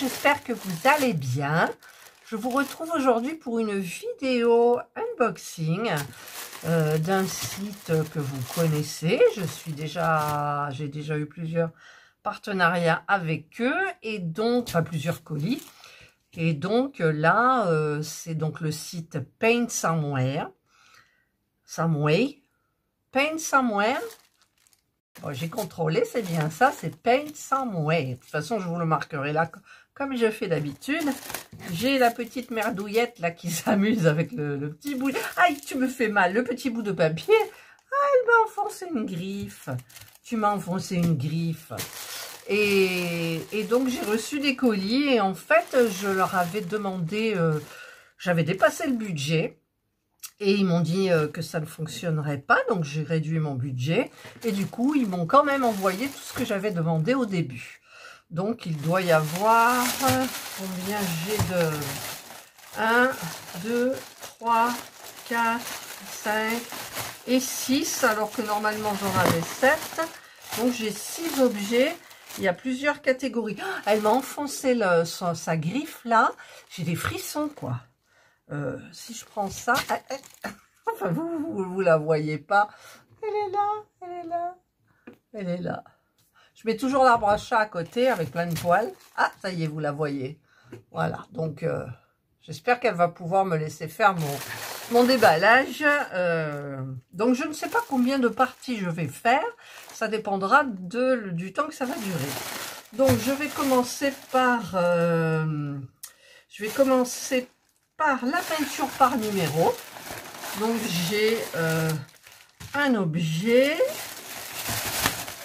j'espère que vous allez bien. Je vous retrouve aujourd'hui pour une vidéo unboxing d'un site que vous connaissez. J'ai déjà eu plusieurs partenariats avec eux et donc, enfin plusieurs colis. Et donc là, c'est donc le site Paint Somewhere. Paint Somewhere. Bon, j'ai contrôlé, c'est bien ça, c'est Paint Somewhere. De toute façon, je vous le marquerai là, comme je fais d'habitude. J'ai la petite merdouillette là qui s'amuse avec le petit bout. Aïe, tu me fais mal, le petit bout de papier. Ah, elle m'a enfoncé une griffe. Tu m'as enfoncé une griffe. Et donc, j'ai reçu des colis et en fait, je leur avais demandé, j'avais dépassé le budget. Et ils m'ont dit que ça ne fonctionnerait pas, donc j'ai réduit mon budget. Et du coup, ils m'ont quand même envoyé tout ce que j'avais demandé au début. Donc, il doit y avoir combien j'ai de 1, 2, 3, 4, 5 et 6, alors que normalement j'en avais 7. Donc, j'ai 6 objets. Il y a plusieurs catégories. Oh, elle m'a enfoncé sa griffe là. J'ai des frissons, quoi. Si je prends ça, enfin vous la voyez pas, elle est là, elle est là, elle est là. Je mets toujours l'arbre à chat à côté avec plein de poils. Ah, ça y est, vous la voyez. Voilà, donc j'espère qu'elle va pouvoir me laisser faire mon déballage. Donc je ne sais pas combien de parties je vais faire, ça dépendra du temps que ça va durer. Donc je vais commencer par la peinture par numéro. Donc j'ai un objet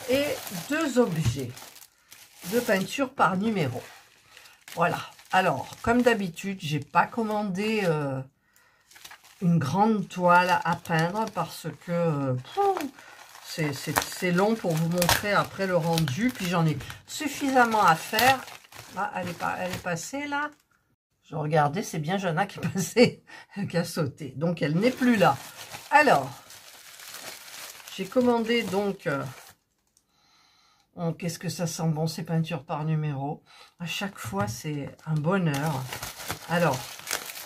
et 2 objets de peinture par numéro. Voilà. Alors, comme d'habitude, j'ai pas commandé une grande toile à peindre parce que c'est long pour vous montrer après le rendu. Puis j'en ai suffisamment à faire. Ah, elle est passée là. Je regardais, c'est bien Jana qui est passée, qui a sauté. Donc, elle n'est plus là. Alors, j'ai commandé donc... qu'est-ce que ça sent bon, ces peintures par numéro. À chaque fois, c'est un bonheur. Alors,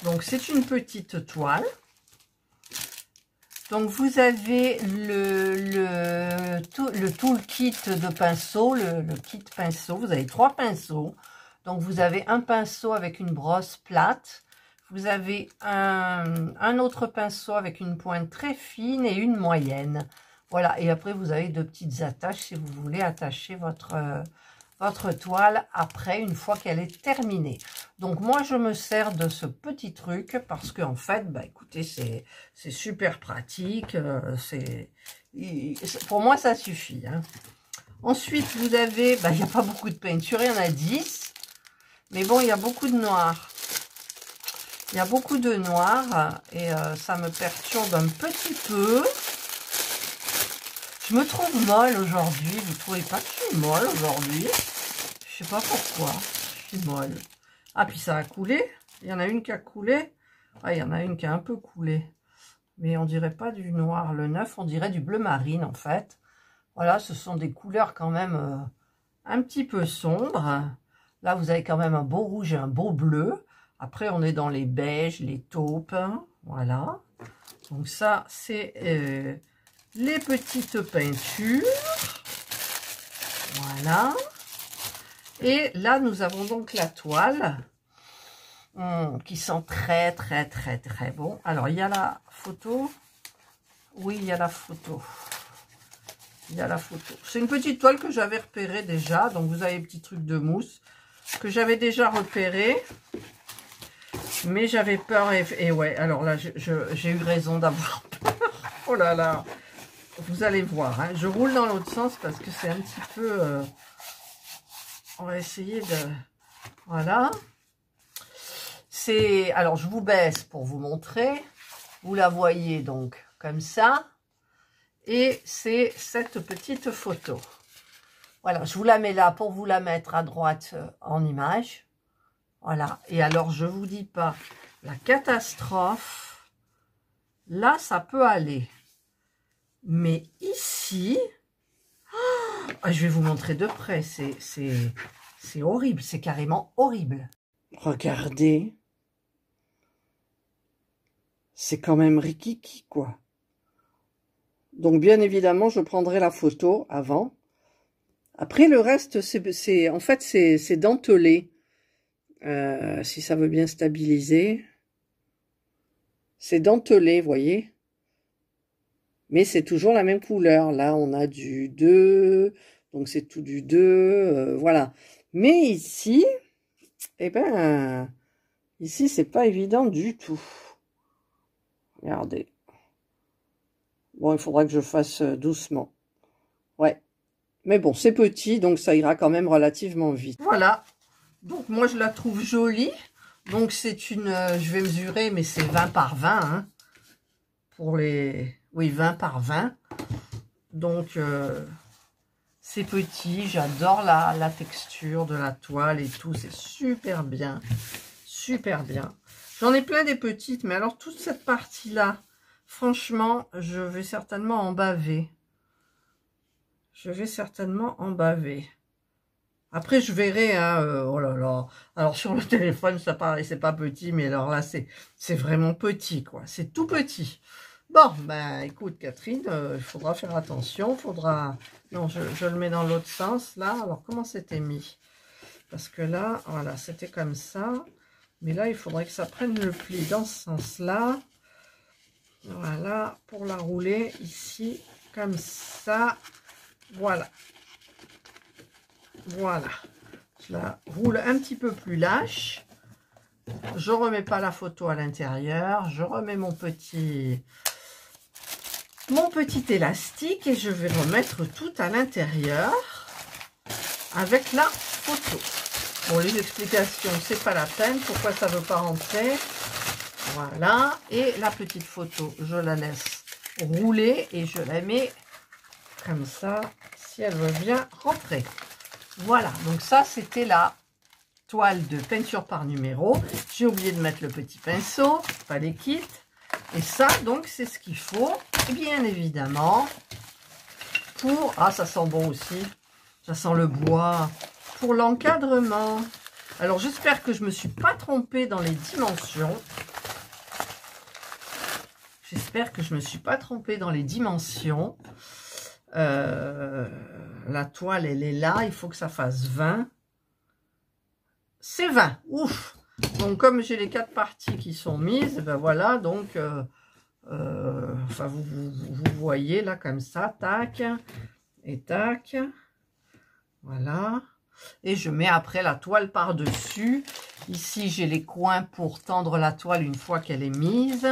donc c'est une petite toile. Donc, vous avez le toolkit de pinceau, le kit pinceau. Vous avez 3 pinceaux. Donc, vous avez un pinceau avec une brosse plate. Vous avez un autre pinceau avec une pointe très fine et une moyenne. Voilà. Et après, vous avez 2 petites attaches si vous voulez attacher votre toile après, une fois qu'elle est terminée. Donc, moi, je me sers de ce petit truc parce qu'en fait, bah, écoutez, c'est super pratique. Pour moi, ça suffit. Hein. Ensuite, vous avez, bah, il n'y a pas beaucoup de peinture, il y en a 10. Mais bon, il y a beaucoup de noir. Il y a beaucoup de noir et ça me perturbe un petit peu. Je me trouve molle aujourd'hui. Vous ne trouvez pas que je suis molle aujourd'hui? Je sais pas pourquoi. Je suis molle. Ah, puis ça a coulé. Il y en a une qui a coulé. Ah, il y en a une qui a un peu coulé. Mais on dirait pas du noir. Le 9, on dirait du bleu marine en fait. Voilà, ce sont des couleurs quand même un petit peu sombres. Là, vous avez quand même un beau rouge et un beau bleu. Après, on est dans les beiges, les taupes. Voilà. Donc ça, c'est les petites peintures. Voilà. Et là, nous avons donc la toile qui sent très, très, très, très bon. Alors, il y a la photo. Oui, il y a la photo. Il y a la photo. C'est une petite toile que j'avais repérée déjà. Donc, vous avez les petits trucs de mousse que j'avais déjà repéré, mais j'avais peur et ouais, alors là j'ai eu raison d'avoir peur. Oh là là, vous allez voir, hein, je roule dans l'autre sens parce que c'est un petit peu on va essayer de, voilà, c'est, alors je vous baisse pour vous montrer, vous la voyez donc comme ça, et c'est cette petite photo. Voilà, je vous la mets là pour vous la mettre à droite en image. Voilà, et alors je vous dis pas la catastrophe. Là, ça peut aller. Mais ici, oh, je vais vous montrer de près. C'est horrible, c'est carrément horrible. Regardez. C'est quand même rikiki, quoi. Donc, bien évidemment, je prendrai la photo avant. Après, le reste, en fait, c'est dentelé. Si ça veut bien stabiliser. C'est dentelé, vous voyez. Mais c'est toujours la même couleur. Là, on a du 2. Donc, c'est tout du 2. Voilà. Mais ici, eh ben, ici, c'est pas évident du tout. Regardez. Bon, il faudra que je fasse doucement. Ouais. Mais bon, c'est petit, donc ça ira quand même relativement vite. Voilà. Donc, moi, je la trouve jolie. Donc, c'est une... je vais mesurer, mais c'est 20 par 20. Hein, pour les... Oui, 20 par 20. Donc, c'est petit. J'adore la texture de la toile et tout. C'est super bien. Super bien. J'en ai plein des petites, mais alors toute cette partie-là, franchement, je vais certainement en baver. Je vais certainement en baver. Après, je verrai, hein, oh là là. Alors, sur le téléphone, ça paraissait pas petit, mais alors là, c'est vraiment petit, quoi. C'est tout petit. Bon, ben, écoute, Catherine, il faudra faire attention. Faudra... Non, je le mets dans l'autre sens, là. Alors, comment c'était mis? Parce que là, voilà, c'était comme ça. Mais là, il faudrait que ça prenne le pli dans ce sens-là. Voilà, pour la rouler ici, comme ça. Voilà. Voilà. Je la roule un petit peu plus lâche. Je remets pas la photo à l'intérieur. Je remets mon petit élastique et je vais remettre tout à l'intérieur avec la photo. Bon, les explications, c'est pas la peine. Pourquoi ça veut pas rentrer? Voilà. Et la petite photo, je la laisse rouler et je la mets comme ça, si elle veut bien rentrer. Voilà. Donc ça, c'était la toile de peinture par numéro. J'ai oublié de mettre le petit pinceau, pas les kits. Et ça, donc, c'est ce qu'il faut. Et bien évidemment, pour... Ah, ça sent bon aussi. Ça sent le bois. Pour l'encadrement. Alors, j'espère que je ne me suis pas trompée dans les dimensions. J'espère que je ne me suis pas trompée dans les dimensions. La toile, elle est là. Il faut que ça fasse 20. C'est 20. Ouf! Donc, comme j'ai les 4 parties qui sont mises, ben voilà, donc... enfin, vous voyez là, comme ça. Tac. Et tac. Voilà. Et je mets après la toile par-dessus. Ici, j'ai les coins pour tendre la toile une fois qu'elle est mise.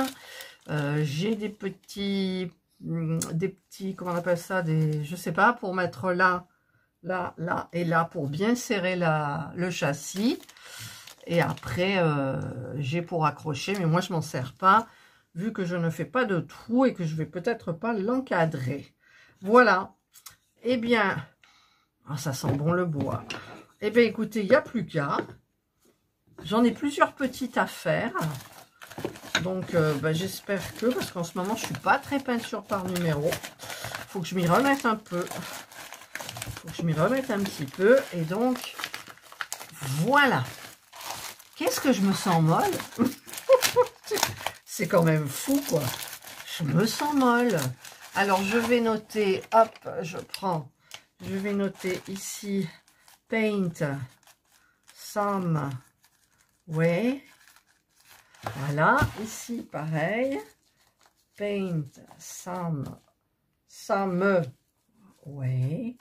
J'ai des petits, comment on appelle ça, je sais pas, pour mettre là, là, là et là, pour bien serrer le châssis. Et après, j'ai pour accrocher, mais moi, je m'en sers pas, vu que je ne fais pas de trou et que je vais peut-être pas l'encadrer. Voilà. Eh bien... Ah, ça sent bon le bois. Eh bien, écoutez, il n'y a plus qu'à. J'en ai plusieurs petites à faire. Donc, j'espère que, parce qu'en ce moment, je ne suis pas très peinture par numéro. Il faut que je m'y remette un peu. Il faut que je m'y remette un petit peu. Et donc, voilà. Qu'est-ce que je me sens molle? C'est quand même fou, quoi. Je me sens molle. Alors, je vais noter, hop, je vais noter ici, paint some way. Voilà, ici, pareil. Paint some way.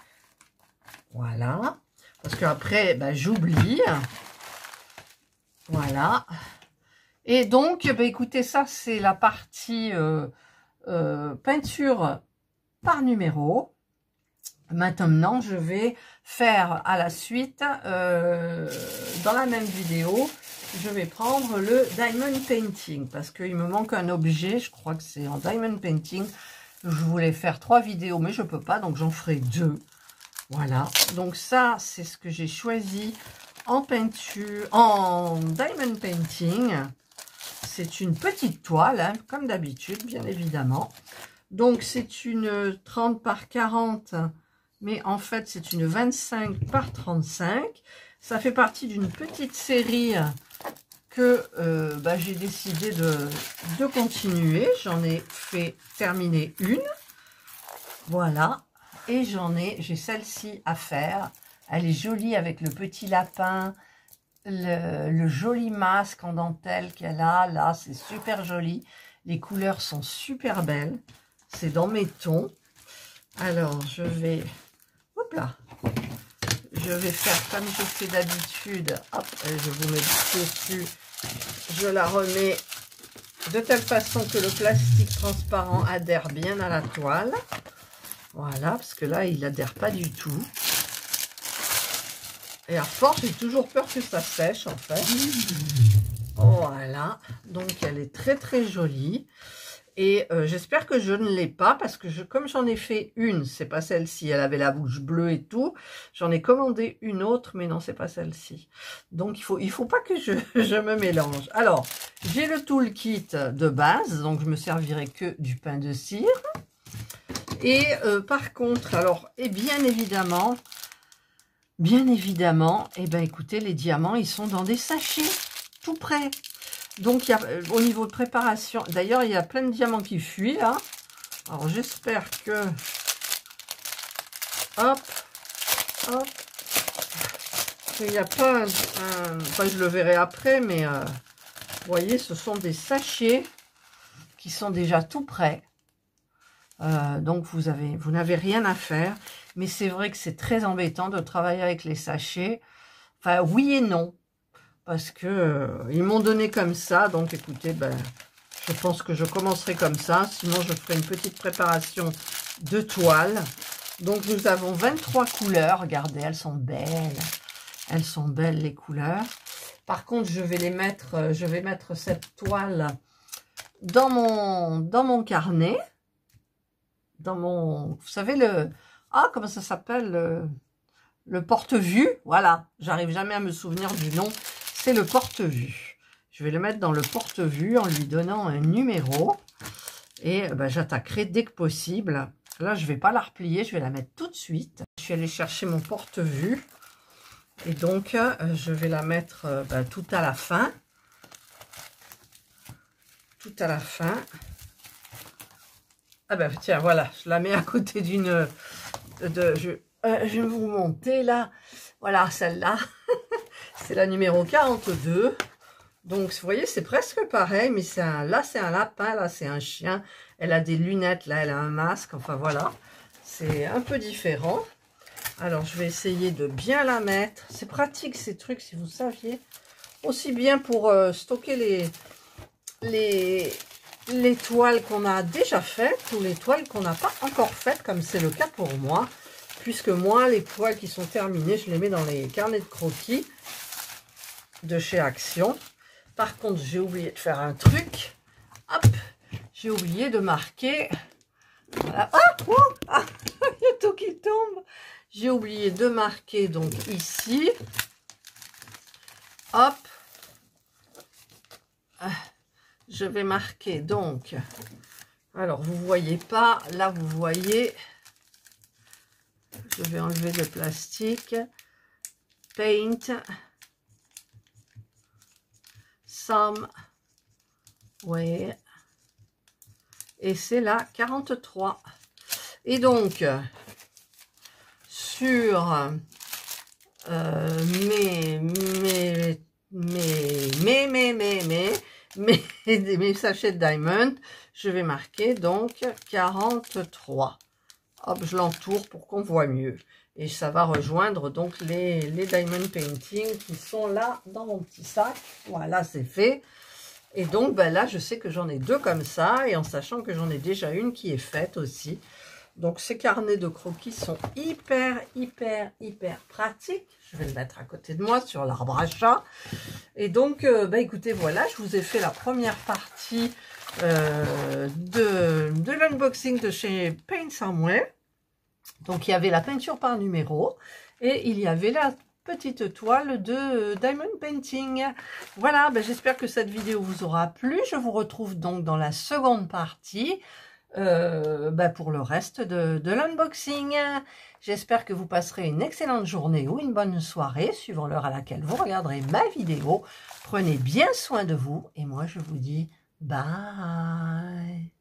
Voilà. Parce qu'après, j'oublie. Voilà. Et donc, écoutez, ça, c'est la partie peinture par numéro. Maintenant, je vais faire à la suite, dans la même vidéo, je vais prendre le Diamond Painting. Parce qu'il me manque un objet, je crois que c'est en Diamond Painting. Je voulais faire 3 vidéos, mais je peux pas, donc j'en ferai 2. Voilà. Donc ça, c'est ce que j'ai choisi en peinture, en Diamond Painting. C'est une petite toile, hein, comme d'habitude, bien évidemment. Donc, c'est une 30 par 40, mais en fait, c'est une 25 par 35. Ça fait partie d'une petite série que j'ai décidé de continuer. J'en ai fait terminer une. Voilà. Et j'ai celle-ci à faire. Elle est jolie avec le petit lapin, le joli masque en dentelle qu'elle a. Là, c'est super joli. Les couleurs sont super belles. C'est dans mes tons. Alors, je vais... Hop là. Je vais faire comme je fais d'habitude. Hop, je vous mets dessus. Je la remets de telle façon que le plastique transparent adhère bien à la toile. Voilà, parce que là, il adhère pas du tout. Et à force, j'ai toujours peur que ça sèche, en fait. Voilà, donc elle est très très jolie. Et j'espère que je ne l'ai pas, parce que comme j'en ai fait une, c'est pas celle-ci, elle avait la bouche bleue et tout. J'en ai commandé une autre, mais non, c'est pas celle-ci. Donc il faut pas que je me mélange. Alors, j'ai le toolkit de base, donc je me servirai que du pain de cire. Et par contre, alors, et bien évidemment, eh ben écoutez, les diamants, ils sont dans des sachets, tout prêts. Donc, il y a, au niveau de préparation, d'ailleurs, il y a plein de diamants qui fuient, là. Alors, j'espère que... Hop, hop. Il n'y a pas enfin, je le verrai après, mais... vous voyez, ce sont des sachets qui sont déjà tout prêts. Donc, vous n'avez rien à faire. Mais c'est vrai que c'est très embêtant de travailler avec les sachets. Enfin, oui et non. Parce que ils m'ont donné comme ça. Donc, écoutez, je pense que je commencerai comme ça. Sinon, je ferai une petite préparation de toile. Donc, nous avons 23 couleurs. Regardez, elles sont belles. Elles sont belles, les couleurs. Par contre, je vais mettre cette toile dans mon carnet. Vous savez, comment ça s'appelle, le porte-vue. Voilà, j'arrive jamais à me souvenir du nom. C'est le porte-vue. Je vais le mettre dans le porte-vue en lui donnant un numéro. Et j'attaquerai dès que possible. Là, je ne vais pas la replier, je vais la mettre tout de suite. Je suis allée chercher mon porte-vue. Et donc, je vais la mettre tout à la fin. Tout à la fin. Ah ben tiens, voilà, je la mets à côté d'une... je vais vous monter là. Voilà, celle-là. C'est la numéro 42. Donc, vous voyez, c'est presque pareil, mais là, c'est un lapin, là, c'est un chien. Elle a des lunettes, là, elle a un masque. Enfin, voilà. C'est un peu différent. Alors, je vais essayer de bien la mettre. C'est pratique, ces trucs, si vous saviez. Aussi bien pour stocker les toiles qu'on a déjà faites ou les toiles qu'on n'a pas encore faites, comme c'est le cas pour moi. Puisque moi, les toiles qui sont terminées, je les mets dans les carnets de croquis de chez Action. Par contre, j'ai oublié de faire un truc. Hop, j'ai oublié de marquer. Voilà. Ah, il y a tout qui tombe. J'ai oublié de marquer donc ici. Hop. Je vais marquer donc. Alors, vous voyez pas. Là, vous voyez. Je vais enlever le plastique. Paint. Some way. Et c'est la 43. Et donc, sur mes sachets de diamond, je vais marquer donc 43. Hop, je l'entoure pour qu'on voit mieux. Et ça va rejoindre donc les diamond painting qui sont là dans mon petit sac. Voilà, c'est fait. Et donc, là, je sais que j'en ai deux comme ça. Et en sachant que j'en ai déjà une qui est faite aussi. Donc, ces carnets de croquis sont hyper pratiques. Je vais le mettre à côté de moi sur l'arbre à chat. Et donc, écoutez, voilà, je vous ai fait la première partie de l'unboxing de chez Paint Somewhere. Donc, il y avait la peinture par numéro et il y avait la petite toile de Diamond Painting. Voilà, j'espère que cette vidéo vous aura plu. Je vous retrouve donc dans la seconde partie. pour le reste de l'unboxing. J'espère que vous passerez une excellente journée ou une bonne soirée, suivant l'heure à laquelle vous regarderez ma vidéo. Prenez bien soin de vous et moi je vous dis bye.